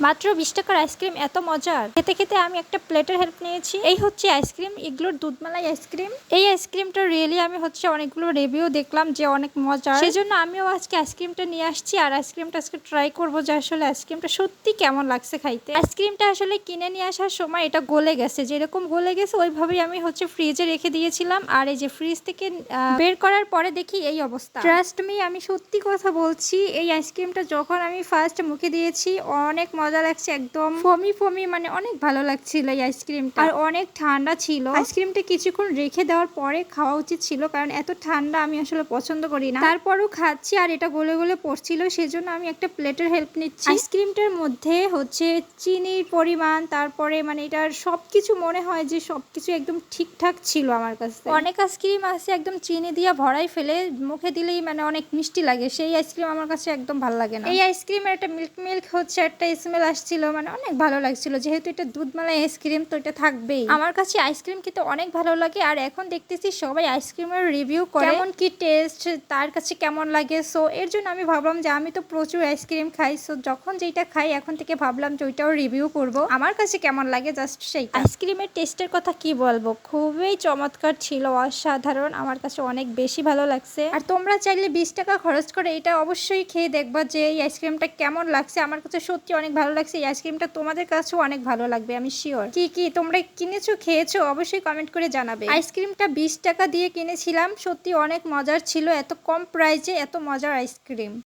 মাত্র 20 টাকার আইসক্রিম এত মজার, খেতে খেতে আমি একটা প্লেটের হেল্প নিয়েছি। এই হচ্ছে আইসক্রিম, এগুলোর দুধমালাই আইসক্রিম। এই আইসক্রিমটা রিয়েলি আমি অনেকগুলো রিভিউ দেখলাম যে অনেক মজার, সেজন্য আমিও আজকে আইসক্রিমটা নিয়ে আসছি। আর আইসক্রিমটা আজকে ট্রাই করবো যে আসলে আইসক্রিমটা সত্যি কেমন লাগছে খাইতে। আইসক্রিমটা আসলে কিনে নিয়ে আসার সময় এটা গলে গেছে, যেরকম গলে গেছে ওইভাবেই আমি ফ্রিজে রেখে দিয়েছিলাম। আর এই যে ফ্রিজ থেকে বের করার পরে দেখি এই অবস্থা। ট্রাস্ট মি, আমি সত্যি কথা বলছি, এই আইসক্রিমটা যখন আমি ফার্স্ট মুখে দিয়েছি অনেক মজা লাগছে, একদম ফমি ফমি, মানে অনেক ভালো লাগছিল এই আইসক্রিমটা। আর অনেক ঠান্ডা ছিল। আইসক্রিমটা কিছুক্ষণ রেখে দেওয়ার পরে খাওয়া উচিত ছিল, কারণ এত ঠান্ডা আমি আসলে পছন্দ করি না। তারপরও খাচ্ছি আর এটা গলে গলে পড়ছিল, সেজন্য আমি একটা প্লেটের হেল্প নিচ্ছি। আইসক্রিমটার মধ্যে চিনির পরিমাণ, তারপরে মানে এটার সবকিছু মনে হয় যে সবকিছু একদম ঠিকঠাক ছিল আমার কাছে। অনেক আইসক্রিম আছে একদম চিনি দিয়ে ভরাই ফেলে, মুখে দিলেই মানে অনেক মিষ্টি লাগে, সেই আইসক্রিম আমার কাছে একদম ভালো লাগে না। এই আইসক্রিমের একটা মিল্ক মিল্ক একটা স্মেল আসছিল, মানে অনেক ভালো লাগছিল। যেহেতু এটা দুধমালাই আইসক্রিম তো এটা থাকবেই। আমার কাছে আইসক্রিম খেতে অনেক ভালো লাগে। আর এখন দেখতেছি সবাই আইসক্রিমের রিভিউ করে, কেমন কি টেস্ট, তার কাছে কেমন লাগে। সো এর জন্য আমি ভাবলাম যে আমি তো প্রচুর আইসক্রিম খাই, সো যখন যেটা খাই এখন থেকে ভাবলাম যে ওইটাও রিভিউ করব, আমার কাছে কেমন লাগে জাস্ট সেই। আইসক্রিমের টেস্টের কথা কি বলবো, খুবই চমৎকার ছিল, অসাধারণ। আমার কাছে অনেক বেশি ভালো লাগছে। আর তোমরা চাইলে 20 টাকা খরচ করে এটা অবশ্যই খেয়ে দেখবা যে এই আইসক্রিমটা কেমন লাগছে। আমার কাছে সত্যি অনেক ভালো লাগছে। এই আইসক্রিমটা তোমাদের কাছেও অনেক ভালো লাগবে, আমি শিওর। কি তোমরা কিনেছো, খেয়েছো, অবশ্যই কমেন্ট করে জানাবে। আইসক্রিমটা 20 টাকা দিয়ে কিনেছিলাম, সত্যি অনেক মজার ছিল। এত কম প্রাইসে এত মজার আইসক্রিম।